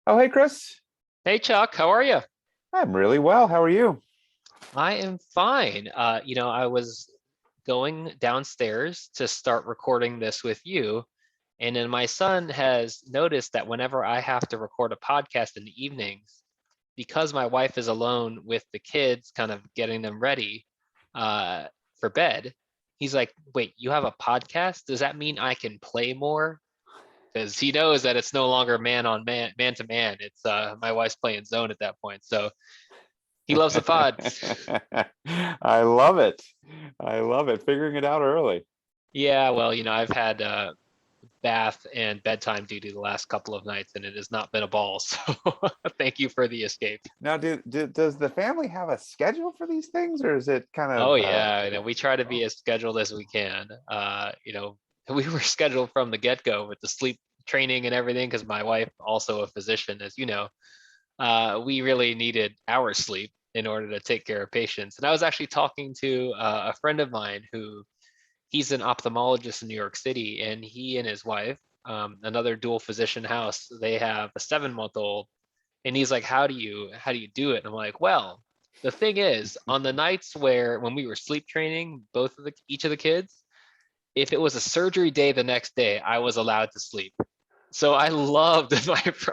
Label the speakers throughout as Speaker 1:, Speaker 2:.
Speaker 1: Oh, hey, Chris.
Speaker 2: Hey Chuck, how are you?
Speaker 1: I'm really well. How are you?
Speaker 2: I am fine. I was going downstairs to start recording this with you, and then my son has noticed that whenever I have to record a podcast in the evenings, because my wife is alone with the kids, kind of getting them ready uh, for bed, he's like, "Wait, you have a podcast? Does that mean I can play more?" Because he knows that it's no longer man on man, man to man. It's my wife's playing zone at that point, so he loves the pods.
Speaker 1: I love it. I love it. Figuring it out early.
Speaker 2: Yeah, well, I've had bath and bedtime duty the last couple of nights, and it has not been a ball. So thank you for the escape.
Speaker 1: Now, does the family have a schedule for these things, or is it kind
Speaker 2: Oh
Speaker 1: of
Speaker 2: yeah, we try to be as scheduled as we can. We were scheduled from the get-go with the sleep training and everything because my wife, also a physician, as you know, we really needed our sleep in order to take care of patients. And I was actually talking to a friend of mine who he's an ophthalmologist in New York City, and he and his wife, another dual physician house, they have a 7 month old, and he's like, how do you do it? And I'm like, well, the thing is, on the nights when we were sleep training, each of the kids, if it was a surgery day the next day, I was allowed to sleep. So I loved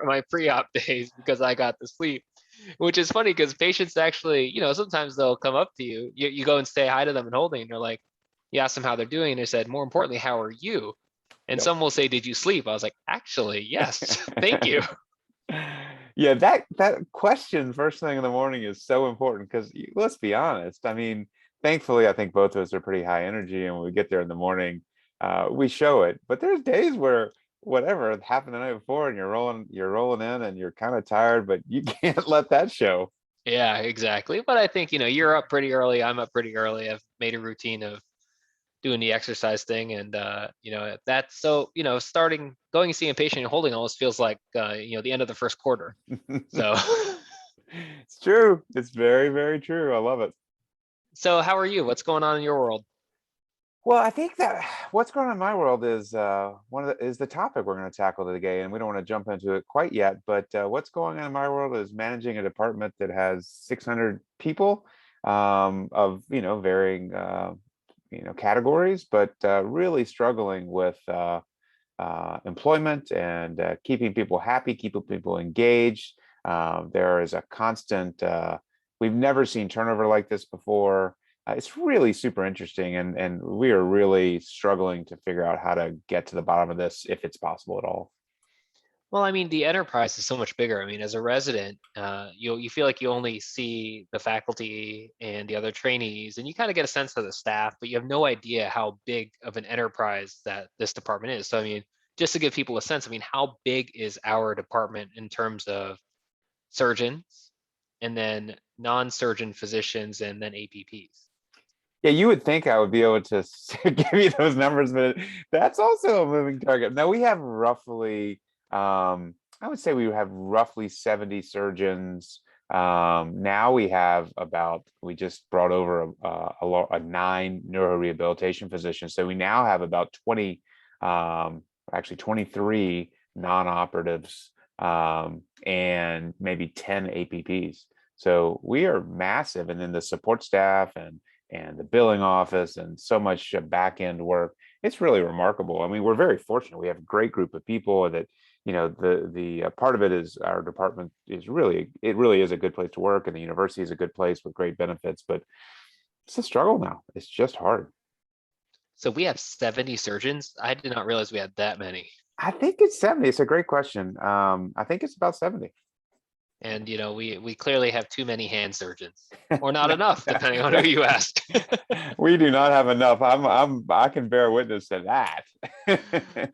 Speaker 2: my pre-op days because I got to sleep, which is funny because patients actually, sometimes they'll come up to you, you go and say hi to them and holding, and they're like, you ask them how they're doing, and they said, more importantly, how are you? And
Speaker 1: Yep.
Speaker 2: some will say, did you sleep? I was like, actually, yes, thank you.
Speaker 1: Yeah, that question first thing in the morning is so important because let's be honest. I mean, thankfully, I think both of us are pretty high energy, and when we get there in the morning, we show it. But there's days where whatever happened the night before, and you're rolling in, and you're kind of tired, but you can't let that show.
Speaker 2: Yeah, exactly. But I think, you're up pretty early. I'm up pretty early. I've made a routine of doing the exercise thing. And, that's so, starting, going and seeing a patient and holding almost feels like, the end of the first quarter. So,
Speaker 1: It's true. It's very, very true. I love it.
Speaker 2: so how are you? What's going on in your world?
Speaker 1: Well, I think that what's going on in my world is is the topic we're going to tackle today, and we don't want to jump into it quite yet. But what's going on in my world is managing a department that has 600 people of varying categories, but really struggling with employment and keeping people happy, keeping people engaged. There is a constant. We've never seen turnover like this before. It's really super interesting, and we are really struggling to figure out how to get to the bottom of this if it's possible at all.
Speaker 2: Well, I mean, the enterprise is so much bigger. I mean, as a resident, you feel like you only see the faculty and the other trainees, and you kind of get a sense of the staff, but you have no idea how big of an enterprise that this department is. So, I mean, just to give people a sense, I mean, how big is our department in terms of surgeons, and then non-surgeon physicians, and then APPs?
Speaker 1: Yeah, you would think I would be able to give you those numbers, but that's also a moving target. Now we have roughly, I would say we have roughly 70 surgeons. Now we just brought over a 9 neurorehabilitation physicians. So we now have about 20, actually 23 non-operatives, and maybe 10 APPs. So we are massive. And then the support staff and the billing office and so much back end work. It's really remarkable. I mean, we're very fortunate. We have a great group of people that, the part of it is our department it really is a good place to work, and the university is a good place with great benefits, but it's a struggle now. It's just hard.
Speaker 2: So we have 70 surgeons. I did not realize we had that many.
Speaker 1: I think it's 70. It's a great question. I think it's about 70.
Speaker 2: And we clearly have too many hand surgeons, or not enough, depending on who you ask.
Speaker 1: We do not have enough. I can bear witness to that.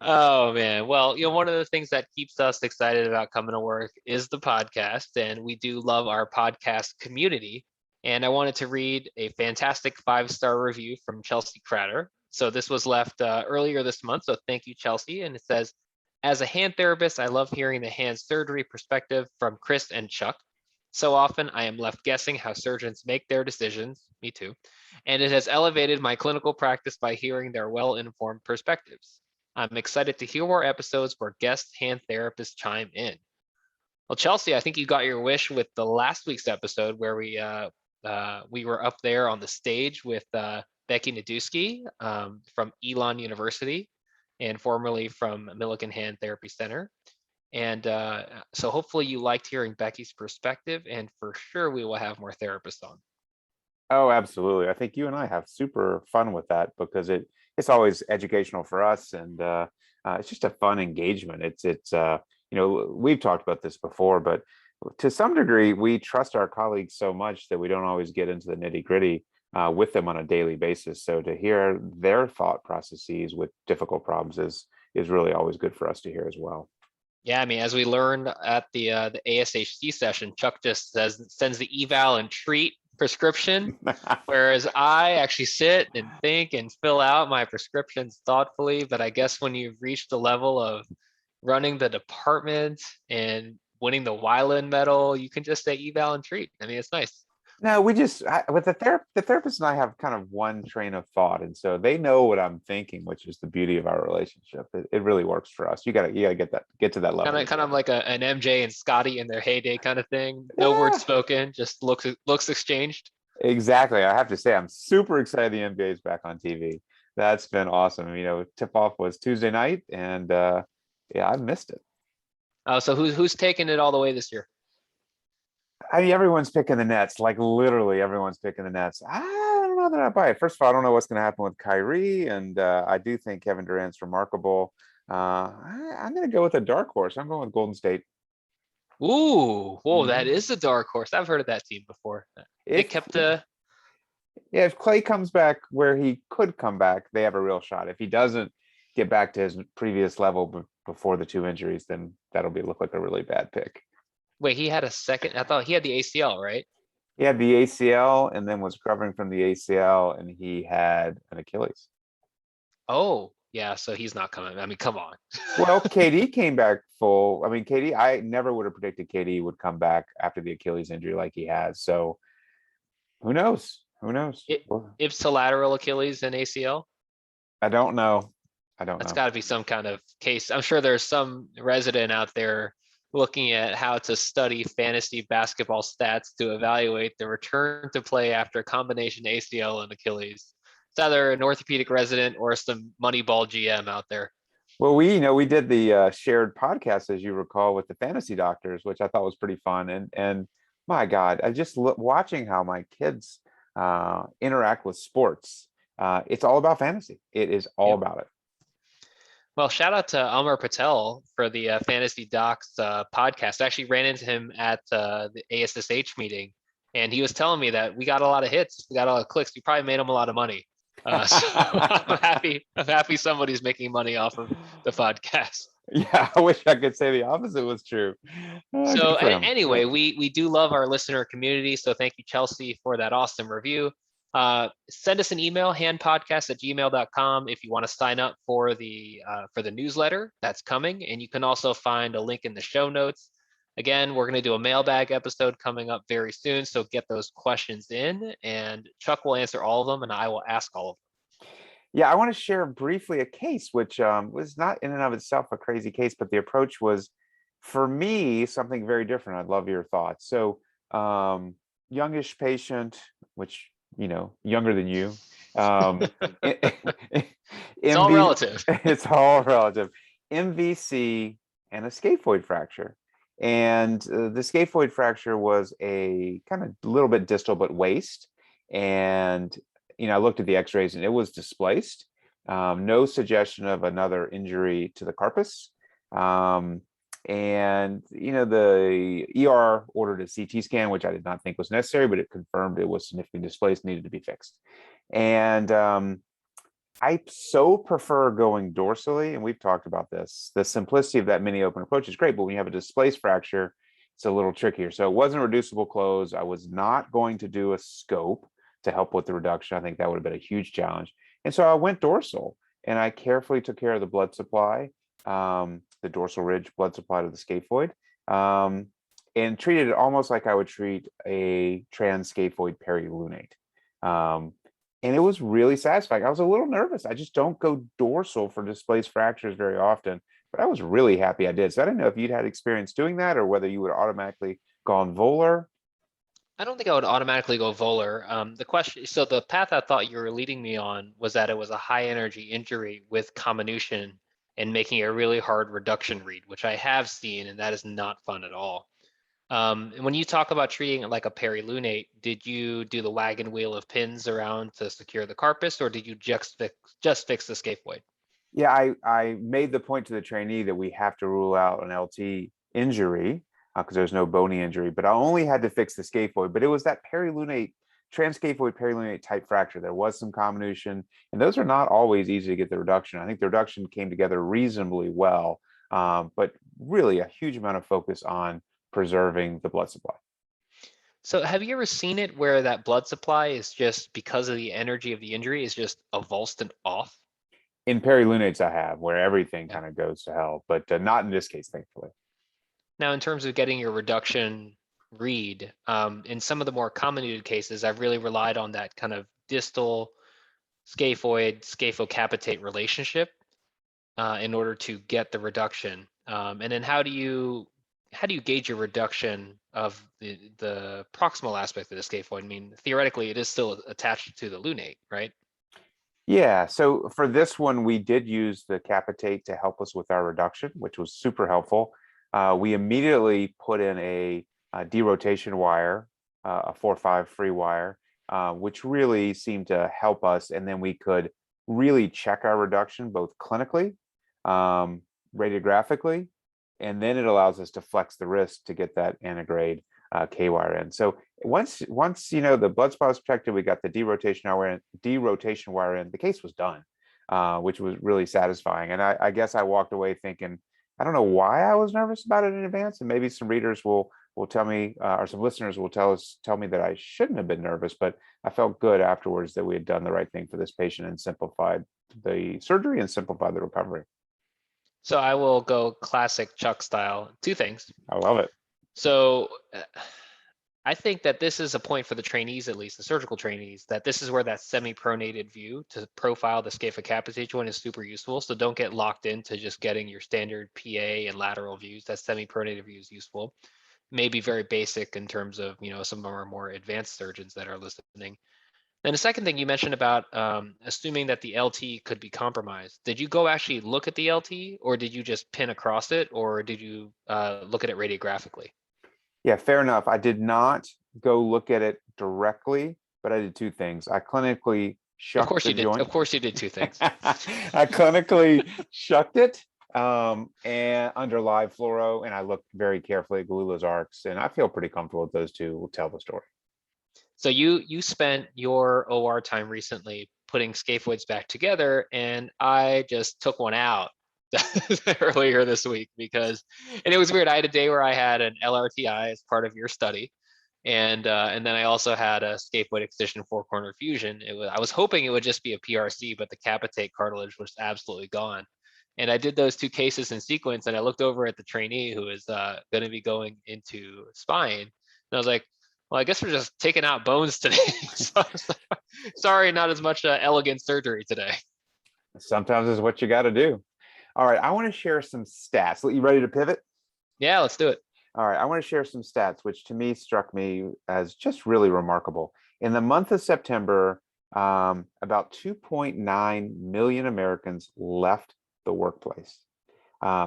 Speaker 2: Oh man. Well, one of the things that keeps us excited about coming to work is the podcast, and we do love our podcast community. And I wanted to read a fantastic 5-star review from Chelsea Cratter. So this was left earlier this month. So thank you, Chelsea. And it says, as a hand therapist, I love hearing the hand surgery perspective from Chris and Chuck. So often I am left guessing how surgeons make their decisions. Me too. And it has elevated my clinical practice by hearing their well-informed perspectives. I'm excited to hear more episodes where guest hand therapists chime in. Well, Chelsea, I think you got your wish with the last week's episode where we were up there on the stage with Becky Nadusky from Elon University and formerly from Millikan Hand Therapy Center. And so hopefully you liked hearing Becky's perspective, and for sure we will have more therapists on.
Speaker 1: Oh, absolutely. I think you and I have super fun with that because it's always educational for us, and it's just a fun engagement. We've talked about this before, but to some degree, we trust our colleagues so much that we don't always get into the nitty gritty with them on a daily basis. So to hear their thought processes with difficult problems is really always good for us to hear as well.
Speaker 2: Yeah, I mean, as we learned at the ASHC session, Chuck just sends the eval and treat prescription, whereas I actually sit and think and fill out my prescriptions thoughtfully. But I guess when you've reached the level of running the department and winning the Wyland medal, you can just say eval and treat. I mean, it's nice.
Speaker 1: No, with the therapist and I have kind of one train of thought, and so they know what I'm thinking, which is the beauty of our relationship. It really works for us. You gotta get to that level.
Speaker 2: Kind of like an MJ and Scotty in their heyday kind of thing. No words
Speaker 1: Yeah,
Speaker 2: spoken, just looks exchanged.
Speaker 1: exactly. I have to say, I'm super excited the NBA is back on TV. That's been awesome. Tip off was Tuesday night, and yeah, I missed it.
Speaker 2: So who's taking it all the way this year?
Speaker 1: I mean, everyone's picking the Nets. Like literally, everyone's picking the Nets. I don't know that I buy it. First of all, I don't know what's going to happen with Kyrie, and I do think Kevin Durant's remarkable. I'm going to go with a dark horse. I'm going with Golden State.
Speaker 2: Ooh, whoa, that
Speaker 1: Mhm.
Speaker 2: is a dark horse. I've heard of that team before. They
Speaker 1: If
Speaker 2: kept
Speaker 1: Yeah, if Clay comes back where he could come back, they have a real shot. If he doesn't get back to his previous level before the two injuries, then that'll look like a really bad pick.
Speaker 2: wait, he had a second. I thought he had the ACL, right?
Speaker 1: He had the ACL and then was recovering from the ACL, and he had an Achilles.
Speaker 2: Oh, yeah, so he's not coming. I mean, come on.
Speaker 1: Well, KD came back full. I mean, KD, I never would have predicted KD would come back after the Achilles injury like he has. So who knows? Who knows?
Speaker 2: It,
Speaker 1: Well,
Speaker 2: ipsilateral Achilles and ACL.
Speaker 1: I don't know. I don't
Speaker 2: That's
Speaker 1: know.
Speaker 2: got to be some kind of case. I'm sure there's some resident out there looking at how to study fantasy basketball stats to evaluate the return to play after a combination ACL and Achilles. It's either an orthopedic resident or some Moneyball GM out there.
Speaker 1: Well, we did the shared podcast, as you recall, with the fantasy doctors, which I thought was pretty fun. And my God, I just watching how my kids interact with sports. It's all about fantasy. It is all
Speaker 2: Yep.
Speaker 1: about it.
Speaker 2: Well, shout out to Amar Patel for the Fantasy Docs podcast. I actually ran into him at the ASSH meeting, and he was telling me that we got a lot of hits, we got a lot of clicks. We probably made him a lot of money. So I'm happy. I'm happy somebody's making money off of the podcast.
Speaker 1: Yeah, I wish I could say the opposite was true.
Speaker 2: So
Speaker 1: Good for him.
Speaker 2: anyway, we do love our listener community. So thank you, Chelsea, for that awesome review. Send us an email, handpodcast@gmail.com, if you want to sign up for the newsletter that's coming. And you can also find a link in the show notes. Again, we're going to do a mailbag episode coming up very soon. So get those questions in, and Chuck will answer all of them, and I will ask all of them.
Speaker 1: Yeah, I want to share briefly a case which was not in and of itself a crazy case, but the approach was, for me, something very different. I'd love your thoughts. So, youngish patient, which, younger than you.
Speaker 2: It's all relative.
Speaker 1: It's all relative. MVC and a scaphoid fracture. And the scaphoid fracture was a kind of little bit distal, but waist. And I looked at the x-rays and it was displaced. No suggestion of another injury to the carpus. And the ER ordered a CT scan, which I did not think was necessary, but it confirmed it was significantly displaced, needed to be fixed. And I so prefer going dorsally, and we've talked about this. The simplicity of that mini open approach is great, but when you have a displaced fracture, it's a little trickier. So it wasn't reducible close. I was not going to do a scope to help with the reduction. I think that would have been a huge challenge. And so I went dorsal, and I carefully took care of the blood supply, the dorsal ridge blood supply to the scaphoid, and treated it almost like I would treat a trans-scaphoid perilunate. And it was really satisfying. I was a little nervous. I just don't go dorsal for displaced fractures very often, but I was really happy I did. So I didn't know if you'd had experience doing that or whether you would automatically gone volar.
Speaker 2: I don't think I would automatically go volar. So the path I thought you were leading me on was that it was a high energy injury with comminution and making a really hard reduction read, which I have seen, and that is not fun at all. And when you talk about treating it like a perilunate, did you do the wagon wheel of pins around to secure the carpus, or did you just fix the scaphoid?
Speaker 1: Yeah, I made the point to the trainee that we have to rule out an LT injury because there's no bony injury, but I only had to fix the scaphoid. But it was that perilunate, transcaphoid perilunate type fracture. There was some comminution, and those are not always easy to get the reduction. I think the reduction came together reasonably well, but really a huge amount of focus on preserving the blood supply.
Speaker 2: So have you ever seen it where that blood supply is just because of the energy of the injury is just avulsed and off?
Speaker 1: In perilunates, I have where everything
Speaker 2: Yeah.
Speaker 1: kind of goes to hell, but not in this case, thankfully.
Speaker 2: Now, in terms of getting your reduction read, in some of the more comminuted cases, I've really relied on that kind of distal scaphoid scaphocapitate relationship in order to get the reduction. And then how do you gauge your reduction of the proximal aspect of the scaphoid? I mean, theoretically, it is still attached to the lunate, right?
Speaker 1: Yeah, so for this one, we did use the capitate to help us with our reduction, which was super helpful. We immediately put in a derotation wire, a 4-5 free wire, which really seemed to help us. And then we could really check our reduction both clinically, radiographically, and then it allows us to flex the wrist to get that antegrade K wire in. So once the blood supply was protected, we got the derotation wire in. The case was done, which was really satisfying. And I guess I walked away thinking, I don't know why I was nervous about it in advance, and maybe some readers will tell me, or some listeners will tell me that I shouldn't have been nervous, but I felt good afterwards that we had done the right thing for this patient and simplified the surgery and simplified the recovery.
Speaker 2: So I will go classic Chuck style. Two things.
Speaker 1: I love it.
Speaker 2: So I think that this is a point for the trainees, at least the surgical trainees, that this is where that semi-pronated view to profile the scaphocapitate joint is super useful. So don't get locked into just getting your standard PA and lateral views. That semi-pronated view is useful. Maybe very basic in terms of, some of our more advanced surgeons that are listening. Then the second thing you mentioned about assuming that the LT could be compromised. Did you go actually look at the LT, or did you just pin across it, or did you look at it radiographically?
Speaker 1: Yeah, fair enough. I did not go look at it directly, but I did two things. I clinically
Speaker 2: Of
Speaker 1: shucked
Speaker 2: course
Speaker 1: the
Speaker 2: you did. Of
Speaker 1: joint.
Speaker 2: course you did two things.
Speaker 1: I clinically shucked it and under live fluoro, and I looked very carefully at Galula's arcs, and I feel pretty comfortable with those two will tell the story.
Speaker 2: So you spent your OR time recently putting scaphoids back together, and I just took one out earlier this week and it was weird. I had a day where I had an LRTI as part of your study, and then I also had a scaphoid excision four corner fusion. I was hoping it would just be a PRC, but the capitate cartilage was absolutely gone. And I did those two cases in sequence, and I looked over at the trainee who is going to be going into spine, and I was like, well, I guess we're just taking out bones today. So, sorry, not as much elegant surgery today.
Speaker 1: Sometimes is what you got to do. All right, I want to share some stats. You ready to pivot?
Speaker 2: Yeah, let's do it.
Speaker 1: All right, I want to share some stats, which to me struck me as just really remarkable. In the month of September, about 2.9 million Americans left the workplace,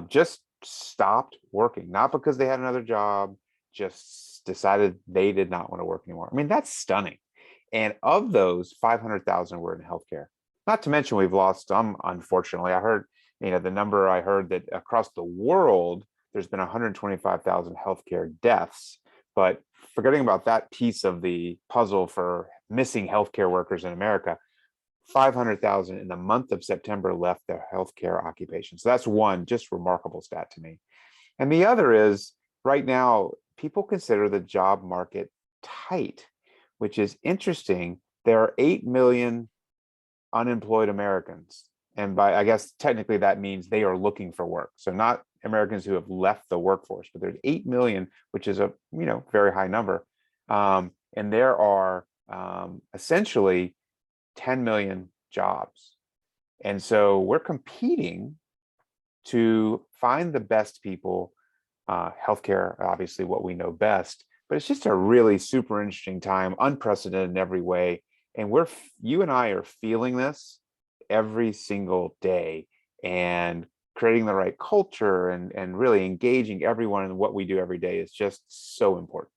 Speaker 1: just stopped working, not because they had another job, just decided they did not want to work anymore. I mean, that's stunning. And of those, 500,000 were in healthcare. Not to mention we've lost some, unfortunately. I heard, the number I heard that across the world, there's been 125,000 healthcare deaths. But forgetting about that piece of the puzzle for missing healthcare workers in America, 500,000 in the month of September left their healthcare occupation. So that's one just remarkable stat to me. And the other is right now, people consider the job market tight, which is interesting. There are 8 million unemployed Americans. And I guess technically that means they are looking for work. So not Americans who have left the workforce, but there's 8 million, which is a very high number. And there are essentially 10 million jobs. And so we're competing to find the best people. Healthcare, obviously, what we know best, but it's just a really super interesting time, unprecedented in every way. And you and I are feeling this every single day, and creating the right culture and really engaging everyone in what we do every day is just so important.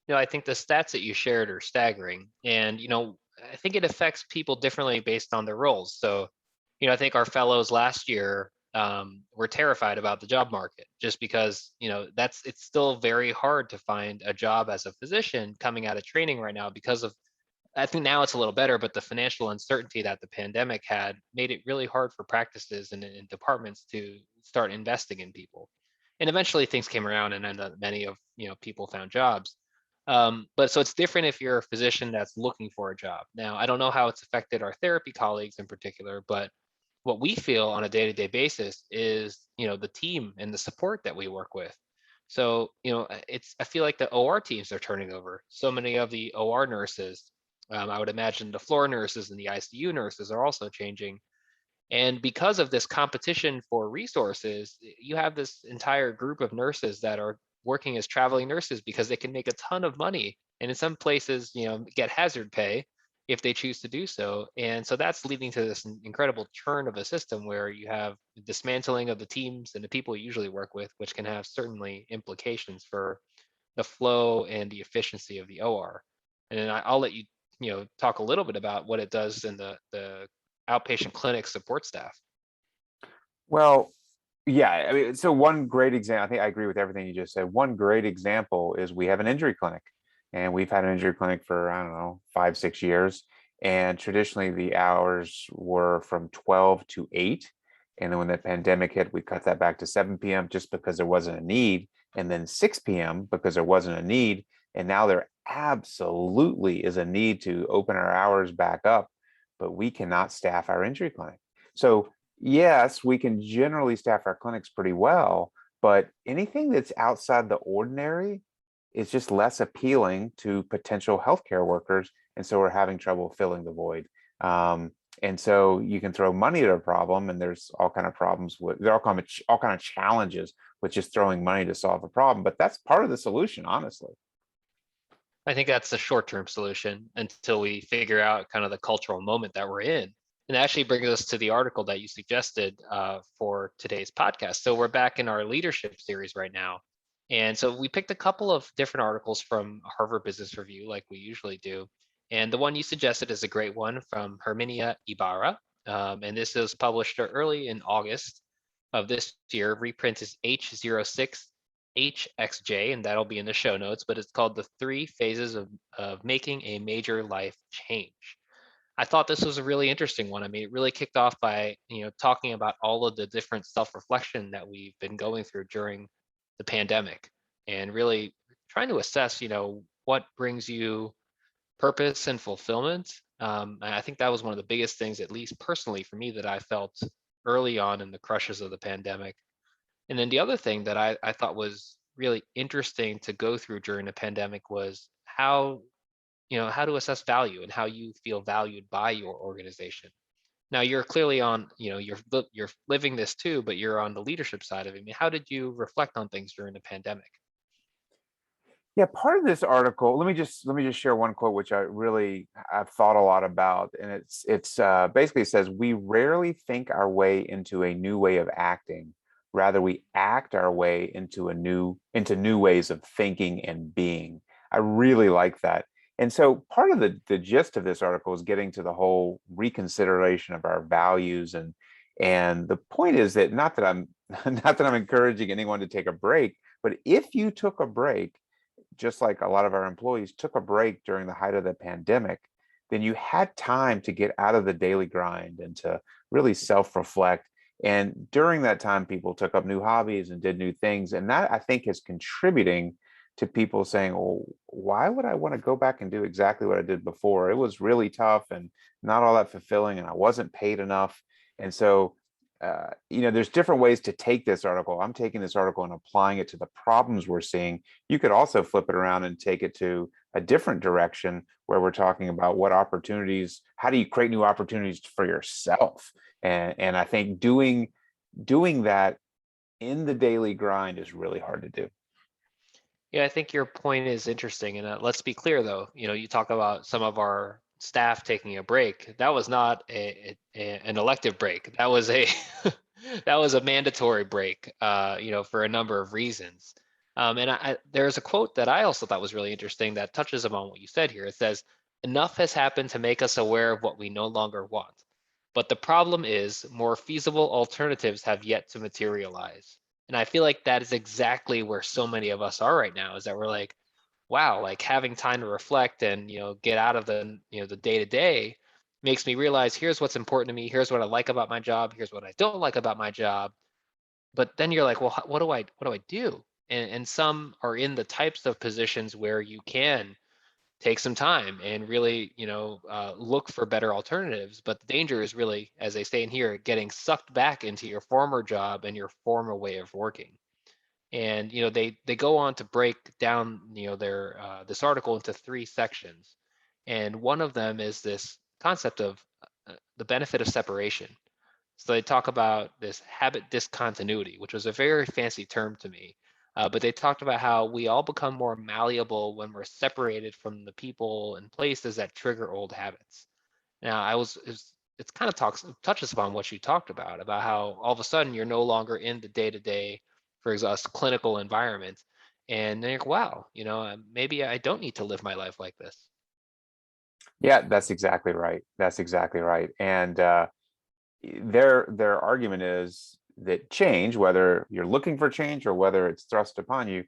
Speaker 2: I think the stats that you shared are staggering. And, I think it affects people differently based on their roles. So, I think our fellows last year were terrified about the job market just because, it's still very hard to find a job as a physician coming out of training right now because of, I think now it's a little better, but the financial uncertainty that the pandemic had made it really hard for practices and departments to start investing in people. And eventually things came around and then many of people found jobs. But so it's different if you're a physician that's looking for a job. Now, I don't know how it's affected our therapy colleagues in particular, but what we feel on a day-to-day basis is, the team and the support that we work with. So, I feel like the OR teams are turning over. So many of the OR nurses, I would imagine the floor nurses and the ICU nurses are also changing. And because of this competition for resources, you have this entire group of nurses that are working as traveling nurses because they can make a ton of money. And in some places, get hazard pay if they choose to do so. And so that's leading to this incredible churn of a system where you have dismantling of the teams and the people you usually work with, which can have certainly implications for the flow and the efficiency of the OR. And then I'll let you, talk a little bit about what it does in the outpatient clinic support staff.
Speaker 1: Well, yeah, I mean, so one great example, I think I agree with everything you just said. One great example is we have an injury clinic, and we've had an injury clinic for, I don't know, 5, 6 years. And traditionally the hours were from 12 to 8. And then when the pandemic hit, we cut that back to 7 p.m. just because there wasn't a need, and then 6 p.m. because there wasn't a need. And now there absolutely is a need to open our hours back up, but we cannot staff our injury clinic. So yes, we can generally staff our clinics pretty well, but anything that's outside the ordinary is just less appealing to potential healthcare workers. And so we're having trouble filling the void. And so you can throw money at a problem, and there's all kind of problems with there are all kind of challenges with just throwing money to solve a problem. But that's part of the solution, honestly.
Speaker 2: I think that's the short-term solution until we figure out kind of the cultural moment that we're in. And that actually brings us to the article that you suggested for today's podcast. So we're back in our leadership series right now. And so we picked a couple of different articles from Harvard Business Review, like we usually do. And the one you suggested is a great one from Herminia Ibarra. And this is published early in August of this year. Reprint is H06 HXJ, and that'll be in the show notes, but it's called The 3 Phases of Making a Major Life Change. I thought this was a really interesting one. I mean, it really kicked off by, talking about all of the different self-reflection that we've been going through during the pandemic and really trying to assess, what brings you purpose and fulfillment. And I think that was one of the biggest things, at least personally for me, that I felt early on in the crushes of the pandemic. And then the other thing that I thought was really interesting to go through during the pandemic was how to assess value and how you feel valued by your organization. Now you're clearly on, you're living this too, but you're on the leadership side of it. I mean, how did you reflect on things during the pandemic?
Speaker 1: Yeah, part of this article, let me just share one quote which I've thought a lot about, and it's basically it says we rarely think our way into a new way of acting, rather we act our way into new ways of thinking and being. I really like that. And so part of the gist of this article is getting to the whole reconsideration of our values, and the point is that not that I'm not that I'm encouraging anyone to take a break, but if you took a break, just like a lot of our employees took a break during the height of the pandemic, then you had time to get out of the daily grind and to really self-reflect. And during that time, people took up new hobbies and did new things. And that, I think, is contributing to people saying, well, why would I want to go back and do exactly what I did before? It was really tough and not all that fulfilling, and I wasn't paid enough. And so there's different ways to take this article. I'm taking this article and applying it to the problems we're seeing. You could also flip it around and take it to a different direction where we're talking about how do you create new opportunities for yourself? And I think doing doing that in the daily grind is really hard to do.
Speaker 2: Yeah, I think your point is interesting. And let's be clear, though. You talk about some of our staff taking a break. That was not an elective break. That was a that was a mandatory break. For a number of reasons. And there's a quote that I also thought was really interesting that touches upon what you said here. It says, "Enough has happened to make us aware of what we no longer want. But the problem is, more feasible alternatives have yet to materialize." And I feel like that is exactly where so many of us are right now, is that we're like, wow, like having time to reflect and, get out of the day to day makes me realize here's what's important to me. Here's what I like about my job. Here's what I don't like about my job. But then you're like, well, what do I do? And some are in the types of positions where you can take some time and really, look for better alternatives. But the danger is really, as they say in here, getting sucked back into your former job and your former way of working. And they go on to break down their this article into three sections, and one of them is this concept of the benefit of separation. So they talk about this habit discontinuity, which was a very fancy term to me. But they talked about how we all become more malleable when we're separated from the people and places that trigger old habits. Now, it's kind of touches upon what you talked about how all of a sudden you're no longer in the day-to-day, for example, clinical environment, and then you're like, wow, maybe I don't need to live my life like this.
Speaker 1: Yeah, that's exactly right. That's exactly right. And their argument is that change, whether you're looking for change or whether it's thrust upon you,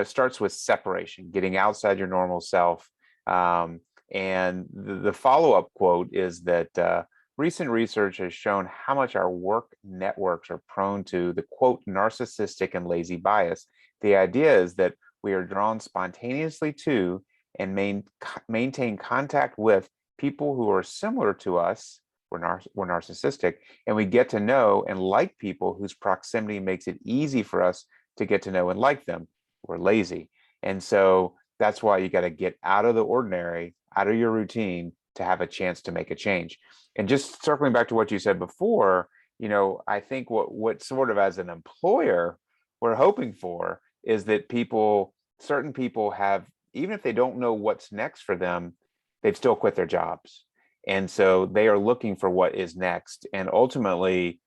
Speaker 1: starts with separation, getting outside your normal self. And the follow-up quote is that recent research has shown how much our work networks are prone to the quote narcissistic and lazy bias. The idea is that we are drawn spontaneously to and maintain contact with people who are similar to us. We're narcissistic, and we get to know and like people whose proximity makes it easy for us to get to know and like them. We're lazy. And so that's why you got to get out of the ordinary, out of your routine to have a chance to make a change. And just circling back to what you said before, I think what sort of as an employer we're hoping for is that certain people have, even if they don't know what's next for them, they've still quit their jobs. And so they are looking for what is next. And ultimately,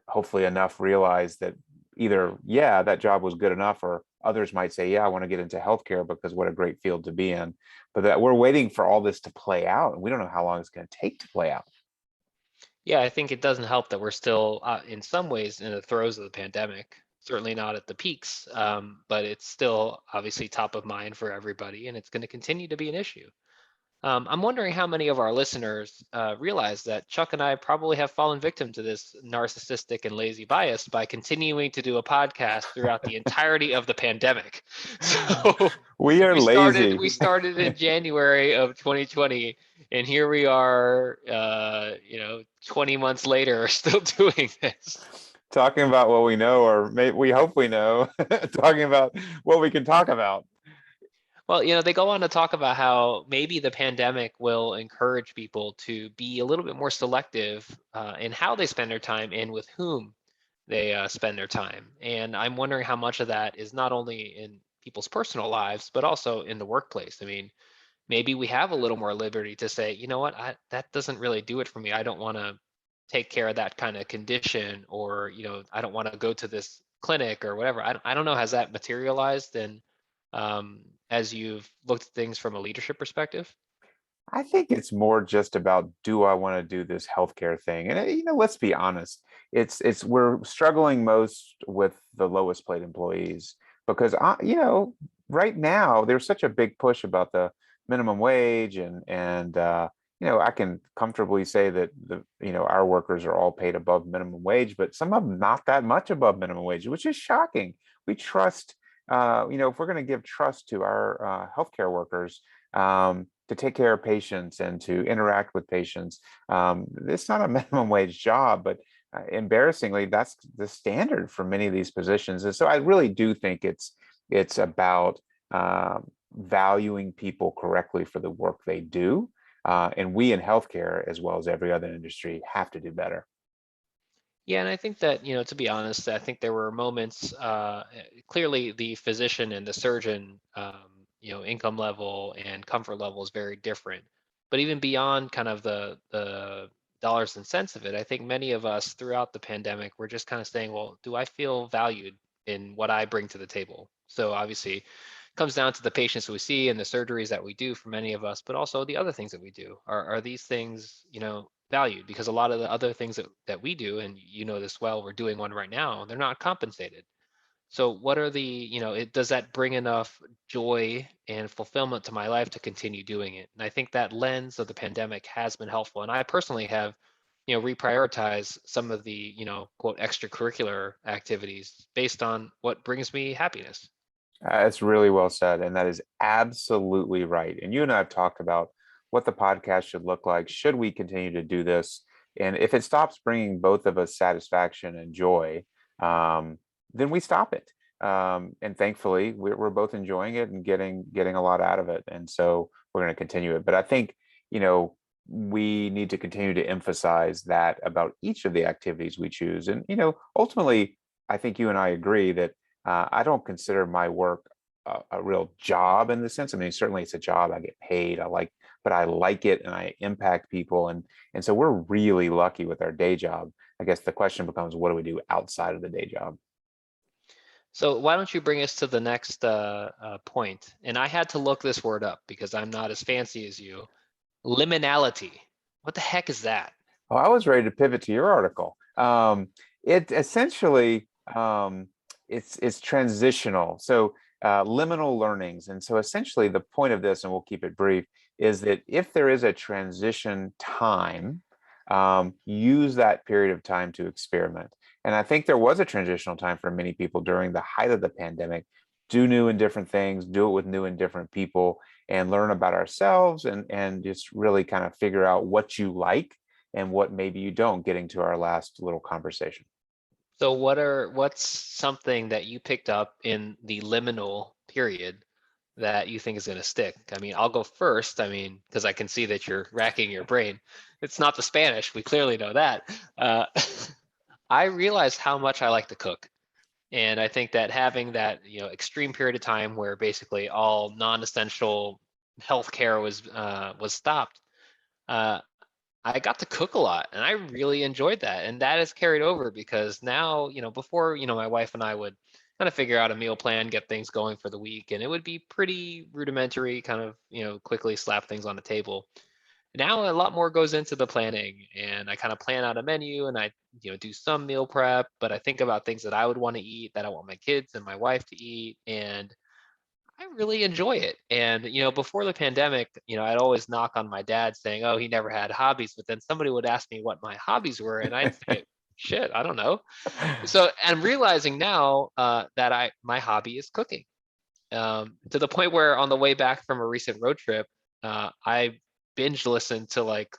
Speaker 1: hopefully enough realize that either, yeah, that job was good enough, or others might say, yeah, I want to get into healthcare because what a great field to be in. But that we're waiting for all this to play out. And we don't know how long it's going to take to play out.
Speaker 2: Yeah, I think it doesn't help that we're still, in some ways, in the throes of the pandemic. Certainly not at the peaks, but it's still obviously top of mind for everybody, and it's going to continue to be an issue. I'm wondering how many of our listeners realize that Chuck and I probably have fallen victim to this narcissistic and lazy bias by continuing to do a podcast throughout the entirety of the pandemic. So
Speaker 1: We are lazy.
Speaker 2: we started in January of 2020, and here we are, 20 months later, still doing this.
Speaker 1: Talking about what we know, or we hope we know, talking about what we can talk about.
Speaker 2: Well, they go on to talk about how maybe the pandemic will encourage people to be a little bit more selective in how they spend their time and with whom they spend their time. And I'm wondering how much of that is not only in people's personal lives, but also in the workplace. I mean, maybe we have a little more liberty to say, you know what, that doesn't really do it for me. I don't want to take care of that kind of condition, or, I don't want to go to this clinic or whatever. I don't know. Has that materialized? And as you've looked at things from a leadership perspective?
Speaker 1: I think it's more just about, do I want to do this healthcare thing? And let's be honest, we're struggling most with the lowest paid employees because right now there's such a big push about the minimum wage, and I can comfortably say that our workers are all paid above minimum wage, but some of them not that much above minimum wage, which is shocking. We trust, if we're going to give trust to our healthcare workers, to take care of patients and to interact with patients. It's not a minimum wage job, but embarrassingly, that's the standard for many of these positions. And so I really do think it's about valuing people correctly for the work they do. And we in healthcare, as well as every other industry, have to do better.
Speaker 2: Yeah, and I think that, to be honest, I think there were moments, clearly the physician and the surgeon, income level and comfort level is very different. But even beyond kind of the dollars and cents of it, I think many of us throughout the pandemic were just kind of saying, well, do I feel valued in what I bring to the table? So obviously, it comes down to the patients we see and the surgeries that we do for many of us, but also the other things that we do. Are these things, valued? Because a lot of the other things that we do, and you know this well, we're doing one right now, they're not compensated. So what are the, does that bring enough joy and fulfillment to my life to continue doing it? And I think that lens of the pandemic has been helpful. And I personally have, reprioritized some of the, quote, extracurricular activities based on what brings me happiness.
Speaker 1: It's really well said, and that is absolutely right. And you and I have talked about what the podcast should look like. Should we continue to do this? And if it stops bringing both of us satisfaction and joy, then we stop it. And thankfully, we're both enjoying it and getting a lot out of it. And so we're going to continue it. But I think, you know, we need to continue to emphasize that about each of the activities we choose. And, ultimately, I think you and I agree that I don't consider my work a real job in the sense. I mean, certainly it's a job. I get paid. But I like it and I impact people. And so we're really lucky with our day job. I guess the question becomes, what do we do outside of the day job?
Speaker 2: So why don't you bring us to the next point? And I had to look this word up because I'm not as fancy as you. Liminality. What the heck is that?
Speaker 1: Oh, I was ready to pivot to your article. It essentially it's transitional. So liminal learnings, and so essentially the point of this, and we'll keep it brief, is that if there is a transition time, use that period of time to experiment. And I think there was a transitional time for many people during the height of the pandemic. Do new and different things, do it with new and different people, and learn about ourselves and just really kind of figure out what you like and what maybe you don't, getting to our last little conversation.
Speaker 2: So what's something that you picked up in the liminal period that you think is going to stick? I mean, I'll go first. I mean, because I can see that you're racking your brain. It's not the Spanish. We clearly know that. Uh, I realized how much I like to cook. And I think that having that, extreme period of time where basically all non-essential healthcare was stopped, uh, I got to cook a lot, and I really enjoyed that. And that has carried over because now, before, my wife and I would kind of figure out a meal plan, get things going for the week, and it would be pretty rudimentary, kind of, quickly slap things on the table. Now a lot more goes into the planning, and I kind of plan out a menu, and I, do some meal prep, but I think about things that I would want to eat, that I want my kids and my wife to eat, and I really enjoy it. And, before the pandemic, I'd always knock on my dad saying, oh, he never had hobbies. But then somebody would ask me what my hobbies were, and I'd say, shit, I don't know. So I'm realizing now that my hobby is cooking, to the point where on the way back from a recent road trip, I binge listened to like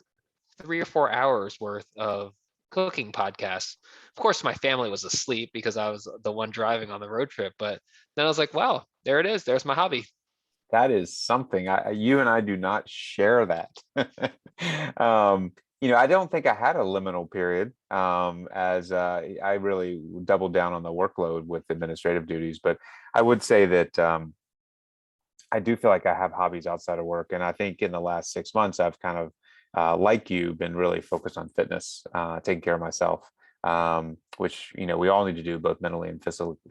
Speaker 2: 3 or 4 hours worth of cooking podcasts. Of course, my family was asleep because I was the one driving on the road trip. But then I was like, wow, there it is. There's my hobby.
Speaker 1: That is something you and I do not share that. I don't think I had a liminal period, as I really doubled down on the workload with administrative duties. But I would say that I do feel like I have hobbies outside of work. And I think in the last 6 months, I've kind of, like you, been really focused on fitness, taking care of myself, which, we all need to do both mentally and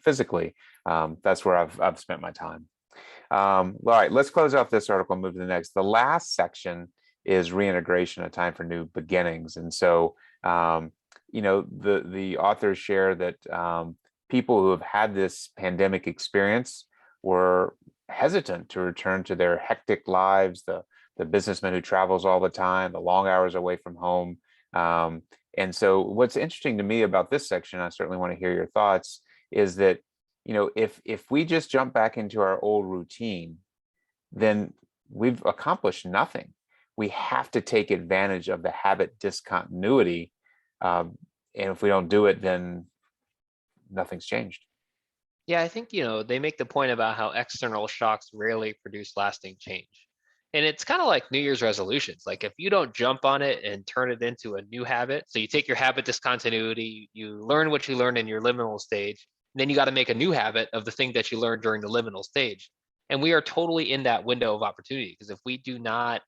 Speaker 1: physically. That's where I've spent my time. All right, let's close off this article and move to the next. The last section is reintegration, a time for new beginnings. And so, the authors share that people who have had this pandemic experience were hesitant to return to their hectic lives, the businessman who travels all the time, the long hours away from home. And so what's interesting to me about this section, I certainly want to hear your thoughts, is that if we just jump back into our old routine, then we've accomplished nothing. We have to take advantage of the habit discontinuity. And if we don't do it, then nothing's changed.
Speaker 2: Yeah, I think, they make the point about how external shocks rarely produce lasting change. And it's kind of like New Year's resolutions. Like if you don't jump on it and turn it into a new habit, so you take your habit discontinuity, you learn what you learned in your liminal stage, and then you got to make a new habit of the thing that you learned during the liminal stage. And we are totally in that window of opportunity, because if we do not,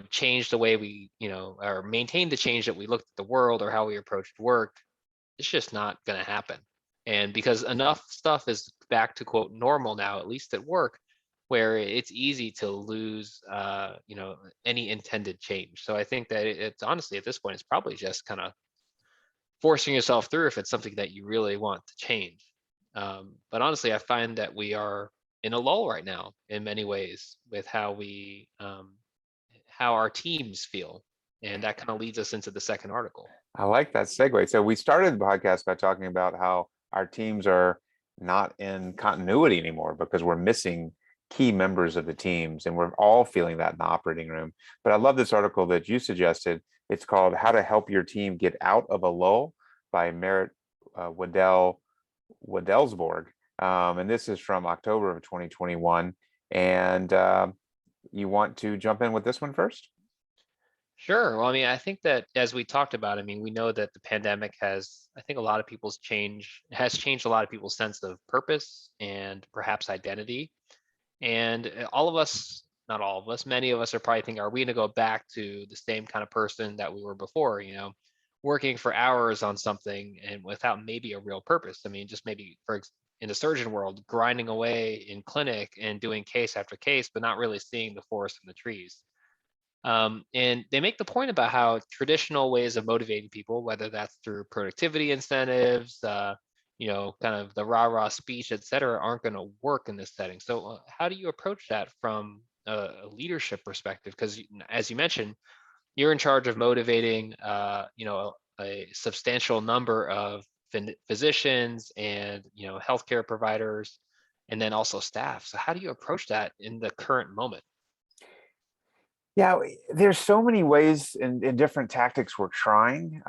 Speaker 2: change the way we, or maintain the change that we looked at the world or how we approached work, it's just not going to happen. And because enough stuff is back to quote normal now, at least at work, where it's easy to lose, any intended change. So I think that it's honestly at this point, it's probably just kind of forcing yourself through if it's something that you really want to change. But honestly, I find that we are in a lull right now in many ways with how our teams feel, and that kind of leads us into the second article.
Speaker 1: I like that segue. So we started the podcast by talking about how our teams are not in continuity anymore because we're missing key members of the teams, and we're all feeling that in the operating room. But I love this article that you suggested. It's called "How to Help Your Team Get Out of a Lull" by Merete, Wedellsborg. And this is from October of 2021. And you want to jump in with this one first?
Speaker 2: Sure. Well, I mean, I think that as we talked about, I mean, we know that the pandemic has, I think a lot of people's has changed a lot of people's sense of purpose and perhaps identity. And all of us, not all of us, many of us are probably thinking, are we going to go back to the same kind of person that we were before, working for hours on something and without maybe a real purpose? I mean, just maybe in the surgeon world, grinding away in clinic and doing case after case, but not really seeing the forest from the trees. And they make the point about how traditional ways of motivating people, whether that's through productivity incentives, kind of the rah-rah speech, et cetera, aren't going to work in this setting. So how do you approach that from a leadership perspective? Because as you mentioned, you're in charge of motivating, a substantial number of physicians and, healthcare providers, and then also staff. So how do you approach that in the current moment?
Speaker 1: Yeah, there's so many ways and different tactics we're trying.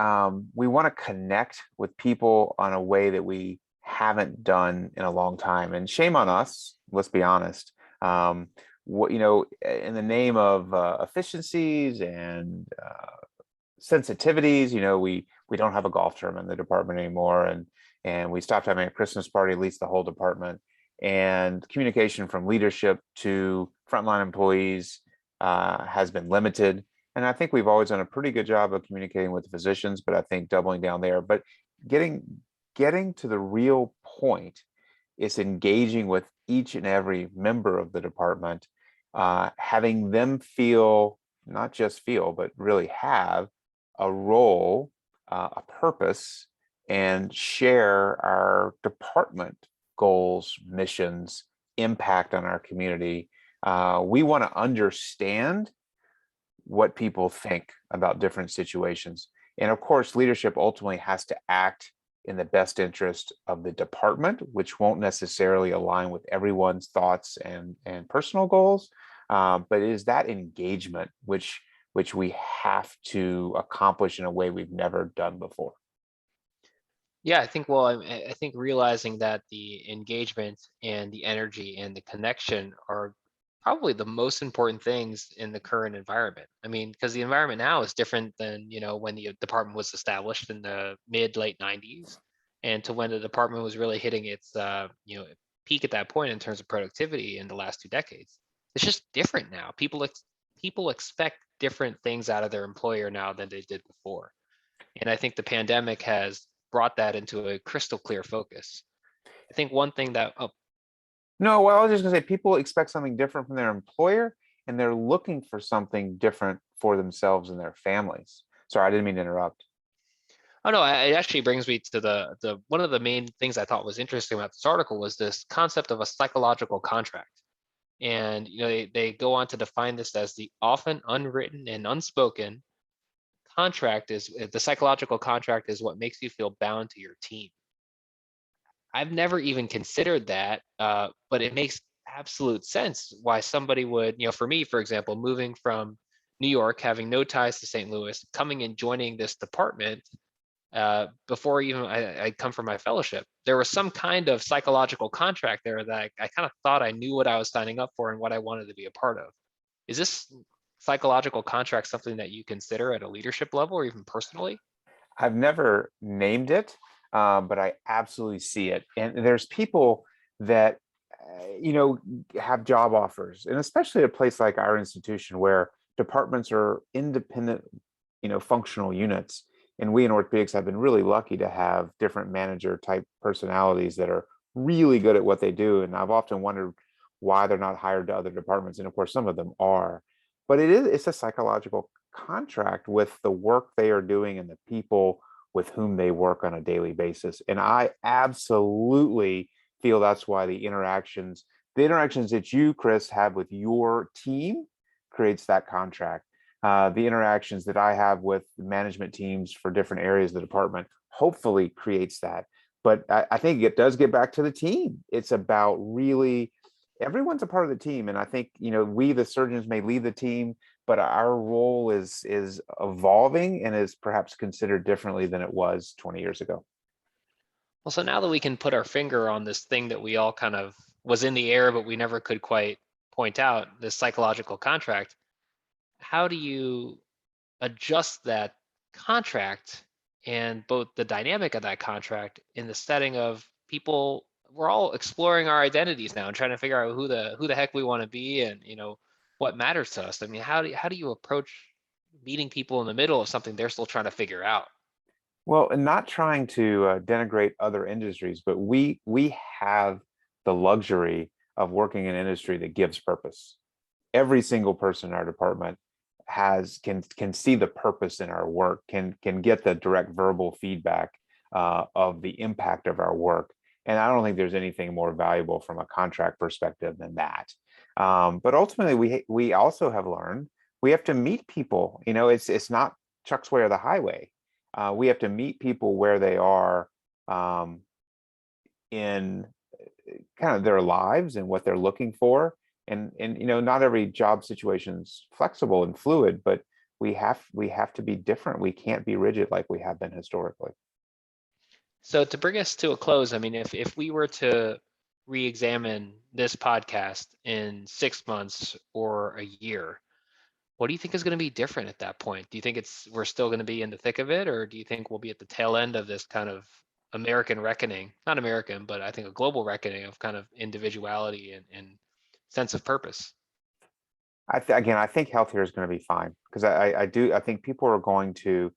Speaker 1: We want to connect with people on a way that we haven't done in a long time. And shame on us, let's be honest. In the name of efficiencies and sensitivities, we don't have a golf tournament in the department anymore, and we stopped having a Christmas party, at least the whole department. And communication from leadership to frontline employees has been limited. And I think we've always done a pretty good job of communicating with the physicians, but I think doubling down there. But getting to the real point is engaging with each and every member of the department, having them feel, not just feel, but really have a role, a purpose, and share our department goals, missions, impact on our community. We want to understand what people think about different situations. And of course, leadership ultimately has to act in the best interest of the department, which won't necessarily align with everyone's thoughts and personal goals. But it is that engagement which we have to accomplish in a way we've never done before.
Speaker 2: Yeah, I think, well, I think realizing that the engagement and the energy and the connection are probably the most important things in the current environment. I mean, because the environment now is different than, when the department was established in the late 90s, and to when the department was really hitting its, peak at that point in terms of productivity in the last 2 decades. It's just different now. People expect different things out of their employer now than they did before. And I think the pandemic has brought that into a crystal clear focus. I think one thing that, oh,
Speaker 1: No, well, I was just going to say people expect something different from their employer, and they're looking for something different for themselves and their families. Sorry, I didn't mean to interrupt.
Speaker 2: oh no, it actually brings me to the one of the main things I thought was interesting about this article was this concept of a psychological contract. And they go on to define this as the often unwritten and unspoken contract is the psychological contract is what makes you feel bound to your team. I've never even considered that, but it makes absolute sense why somebody would, for me, for example, moving from New York, having no ties to St. Louis, coming and joining this department, before even I come from my fellowship, there was some kind of psychological contract there that I kind of thought I knew what I was signing up for and what I wanted to be a part of. Is this psychological contract something that you consider at a leadership level or even personally?
Speaker 1: I've never named it, but I absolutely see it. And there's people that, have job offers, and especially at a place like our institution where departments are independent, functional units. And we in orthopedics have been really lucky to have different manager type personalities that are really good at what they do. And I've often wondered why they're not hired to other departments. And of course, some of them are, but it's a psychological contract with the work they are doing and the people with whom they work on a daily basis. And I absolutely feel that's why the interactions that you, Chris, have with your team creates that contract. The interactions that I have with management teams for different areas of the department hopefully creates that. But I think it does get back to the team. It's about really everyone's a part of the team. And I think, we, the surgeons, may lead the team, but our role is evolving and is perhaps considered differently than it was 20 years ago.
Speaker 2: Well, so now that we can put our finger on this thing that we all kind of was in the air, but we never could quite point out, this psychological contract, how do you adjust that contract and both the dynamic of that contract in the setting of people? We're all exploring our identities now and trying to figure out who the heck we want to be, and what matters to us. I mean, how do you approach meeting people in the middle of something they're still trying to figure out?
Speaker 1: Well, and not trying to denigrate other industries, but we have the luxury of working in an industry that gives purpose. Every single person in our department can see the purpose in our work, can get the direct verbal feedback of the impact of our work. And I don't think there's anything more valuable from a contract perspective than that. But ultimately, we also have learned we have to meet people. It's not Chuck's way or the highway. We have to meet people where they are in kind of their lives and what they're looking for. And not every job situation's flexible and fluid, but we have to be different. We can't be rigid like we have been historically.
Speaker 2: So to bring us to a close, I mean, if we were to re-examine this podcast in 6 months or a year, what do you think is going to be different at that point? Do you think we're still going to be in the thick of it, or do you think we'll be at the tail end of this kind of American reckoning? Not American, but I think a global reckoning of kind of individuality and sense of purpose.
Speaker 1: Again, I think healthcare is going to be fine because I think people are going to.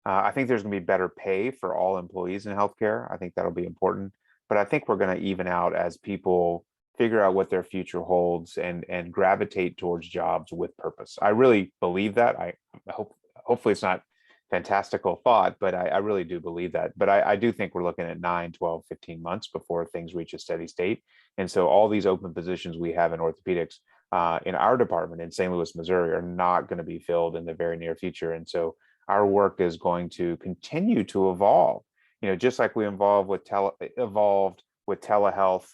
Speaker 1: I think there's going to be better pay for all employees in healthcare. I think that'll be important, but I think we're going to even out as people figure out what their future holds and gravitate towards jobs with purpose. I really believe that. I hopefully it's not fantastical thought, but I really do believe that. But I do think we're looking at 9, 12, 15 months before things reach a steady state. And so all these open positions we have in orthopedics in our department in St. Louis, Missouri, are not going to be filled in the very near future. And so our work is going to continue to evolve. Just like we evolved with telehealth.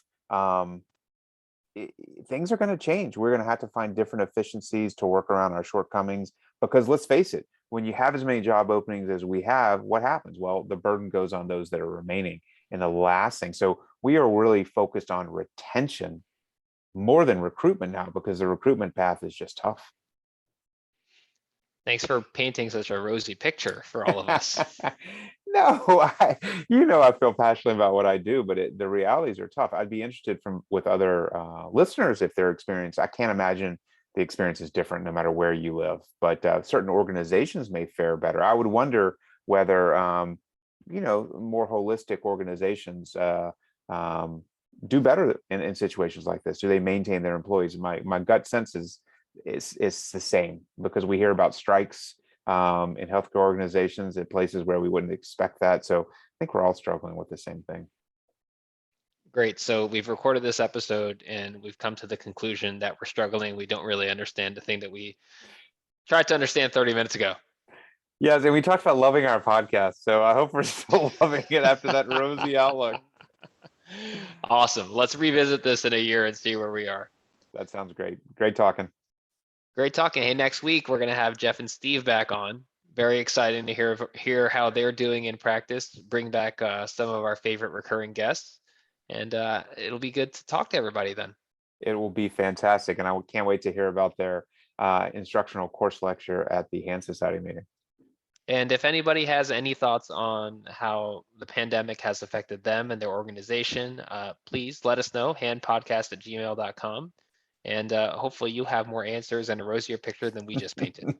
Speaker 1: Things are going to change. We're going to have to find different efficiencies to work around our shortcomings. Because let's face it, when you have as many job openings as we have, what happens? Well, the burden goes on those that are remaining. And the last thing, so we are really focused on retention more than recruitment now, because the recruitment path is just tough.
Speaker 2: Thanks for painting such a rosy picture for all of us.
Speaker 1: No, I feel passionately about what I do, but the realities are tough. I'd be interested with other listeners if their experience. I can't imagine the experience is different no matter where you live, but certain organizations may fare better. I would wonder whether more holistic organizations do better in situations like this. Do they maintain their employees? My gut sense is it's the same, because we hear about strikes in healthcare organizations at places where we wouldn't expect that. So I think we're all struggling with the same thing.
Speaker 2: Great. So we've recorded this episode and we've come to the conclusion that we're struggling. We don't really understand the thing that we tried to understand 30 minutes ago.
Speaker 1: Yes, and we talked about loving our podcast. So I hope we're still loving it after that rosy outlook.
Speaker 2: Awesome. Let's revisit this in a year and see where we are.
Speaker 1: That sounds great. Great talking.
Speaker 2: Great talking. Hey, next week we're going to have Jeff and Steve back on. Very exciting to hear how they're doing in practice. Bring back some of our favorite recurring guests, and it'll be good to talk to everybody then.
Speaker 1: It will be fantastic, and I can't wait to hear about their instructional course lecture at the Hand Society meeting.
Speaker 2: And if anybody has any thoughts on how the pandemic has affected them and their organization, please let us know, handpodcast@gmail.com. And hopefully you have more answers and a rosier picture than we just painted.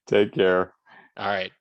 Speaker 1: Take care.
Speaker 2: All right.